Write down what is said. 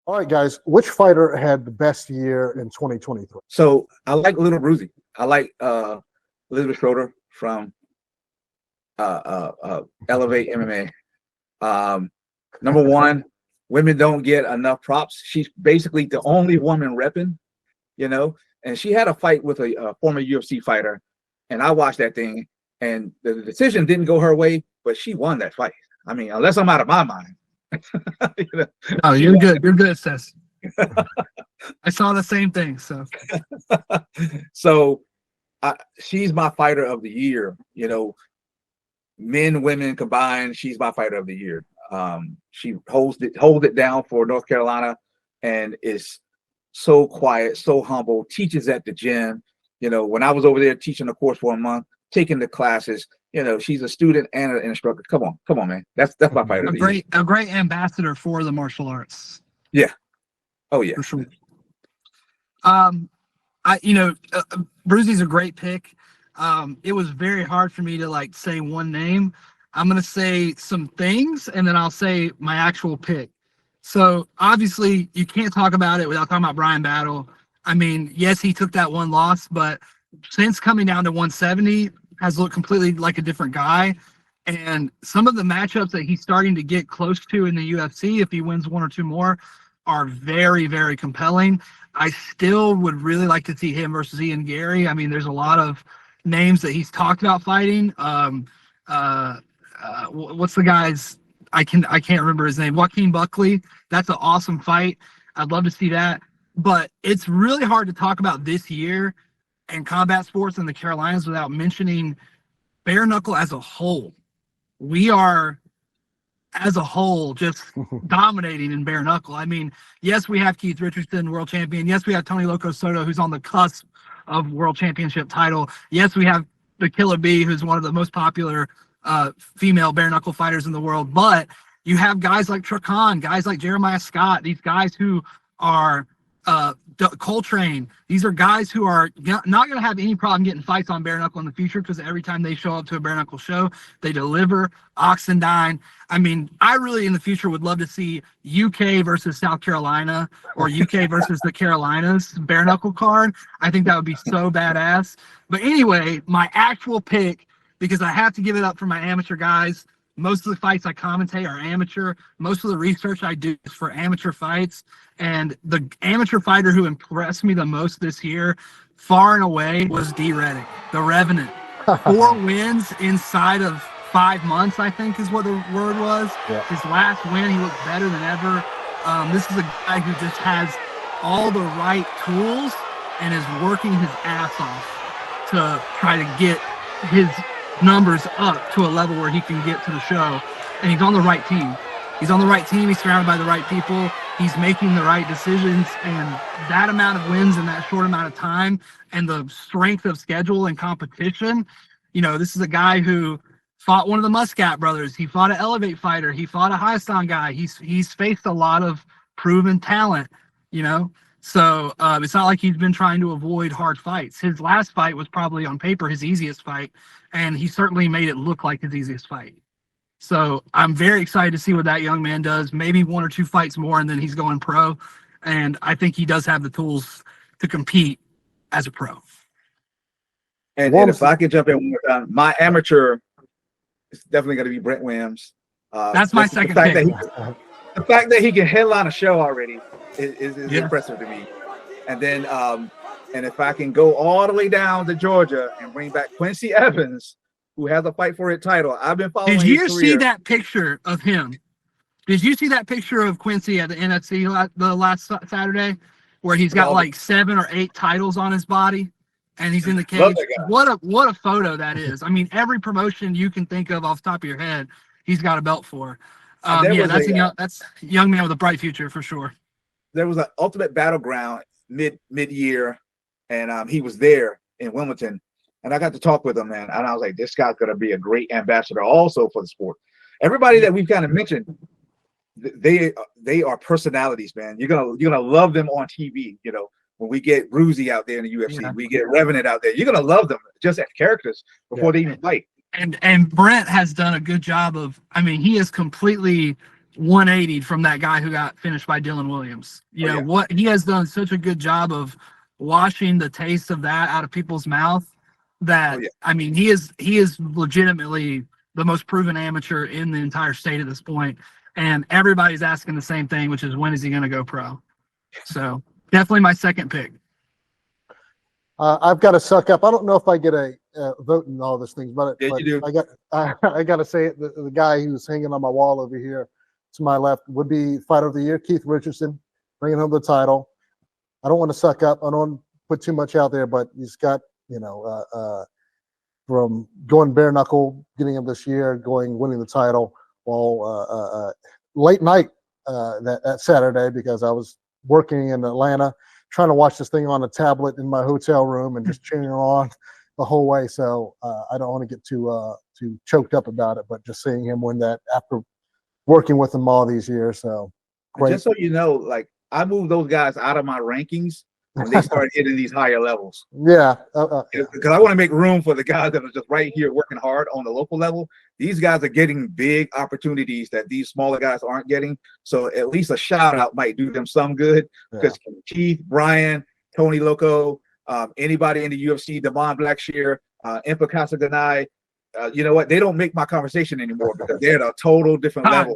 All right, guys. Which fighter had the best year in 2023? So I like Little Bruzy. I like Elizabeth Schroeder from Elevate MMA. Number one, women don't get enough props. She's basically the only woman repping, and she had a fight with a former UFC fighter, and I watched that thing, and the decision didn't go her way, but she won that fight. I mean, unless I'm out of my mind. No, you're good. You're good, Seth. I saw the same thing. So she's my fighter of the year. Men, women combined, she's my fighter of the year. She holds it down for North Carolina, and is so quiet, so humble. Teaches at the gym. When I was over there teaching the course for a month, taking the classes, she's a student and an instructor. Come on, man. That's my fighter. A great ambassador for the martial arts. Yeah. Oh yeah. For sure. Bruzy's a great pick. It was very hard for me to say one name. I'm gonna say some things, and then I'll say my actual pick. So obviously, you can't talk about it without talking about Brian Battle. I mean, yes, he took that one loss, but since coming down to 170, has looked completely like a different guy. And some of the matchups that he's starting to get close to in the UFC, if he wins one or two more, are very, very compelling. I still would really like to see him versus Ian Gary. I mean, there's a lot of names that he's talked about fighting. What's the guy's? I can't remember his name. Joaquin Buckley. That's an awesome fight. I'd love to see that. But it's really hard to talk about this year and combat sports in the Carolinas without mentioning bare knuckle as a whole. We are, as a whole, just dominating in bare knuckle. I mean, yes, we have Keith Richardson, world champion. Yes, we have Tony Loco Soto, who's on the cusp of world championship title. Yes, we have the Killer Bee, who's one of the most popular female bare knuckle fighters in the world. But you have guys like Trakan, guys like Jeremiah Scott, these guys who are Coltrane. These are guys who are not going to have any problem getting fights on bare knuckle in the future, because every time they show up to a bare knuckle show, they deliver. Oxendine. I mean, I really in the future would love to see UK versus South Carolina, or UK versus the Carolinas bare knuckle card. I think that would be so badass. But anyway, my actual pick, because I have to give it up for my amateur guys. Most of the fights I commentate are amateur. Most of the research I do is for amateur fights. And the amateur fighter who impressed me the most this year, far and away, was D. Reddick, the Revenant. 4 wins inside of 5 months, I think is what the word was. Yeah. His last win, he looked better than ever. This is a guy who just has all the right tools and is working his ass off to try to get his numbers up to a level where he can get to the show. And he's on the right team. He's on the right team. He's surrounded by the right people. He's making the right decisions. And that amount of wins in that short amount of time, and the strength of schedule and competition, this is a guy who fought one of the Muscat brothers. He fought an Elevate fighter. He fought a Highston guy. He's faced a lot of proven talent, So it's not like he's been trying to avoid hard fights. His last fight was probably on paper his easiest fight, and he certainly made it look like his easiest fight. So I'm very excited to see what that young man does. Maybe 1 or 2 fights more, and then he's going pro. And I think he does have the tools to compete as a pro. And if I could jump in one more time, my amateur is definitely going to be Brent Williams. That's my second pick. The fact that he can headline a show already is impressive to me. And then, and if I can go all the way down to Georgia and bring back Quincy Evans, who has a fight for his title. I've been following his career. Did you see that picture of him? Did you see that picture of Quincy at the NFC the last Saturday, where he's got like 7 or 8 titles on his body, and he's in the cage? What a photo that is! I mean, every promotion you can think of off the top of your head, he's got a belt for. That's a young man with a bright future for sure. There was an Ultimate Battleground mid-year, and he was there in Wilmington, and I got to talk with him, man. And I was like, this guy's going to be a great ambassador also for the sport. Everybody that we've kind of mentioned, they are personalities, man. You're gonna love them on TV. When we get Bruzy out there in the UFC, we get Revenant out there. You're gonna love them just as characters before they even fight. And Brent has done a good job of. I mean, he has completely 180 from that guy who got finished by Dylan Williams. You know, what he has done such a good job of washing the taste of that out of people's mouth that I mean, he is legitimately the most proven amateur in the entire state at this point. And everybody's asking the same thing, which is when is he going to go pro? So definitely my second pick. I've got to suck up. I don't know if I get a vote in all these things, but you do. I got to say it. The guy who's hanging on my wall over here to my left would be Fighter of the Year, Keith Richardson, bringing home the title. I don't want to suck up. I don't put too much out there, but he's got, you know, from going bare knuckle, getting him this year, winning the title, while late night that Saturday, because I was working in Atlanta, trying to watch this thing on a tablet in my hotel room and just cheering on the whole way. So I don't want to get too choked up about it, but just seeing him win that after working with him all these years. So great. Just so you know, like, I moved those guys out of my rankings when they started hitting these higher levels. Yeah. Because I want to make room for the guys that are just right here working hard on the local level. These guys are getting big opportunities that these smaller guys aren't getting. So at least a shout out might do them some good, because Keith, Brian, Tony Loco, anybody in the UFC, Devon Blackshear, Impa Kasaganai, you know what? They don't make my conversation anymore because they're at a total different level.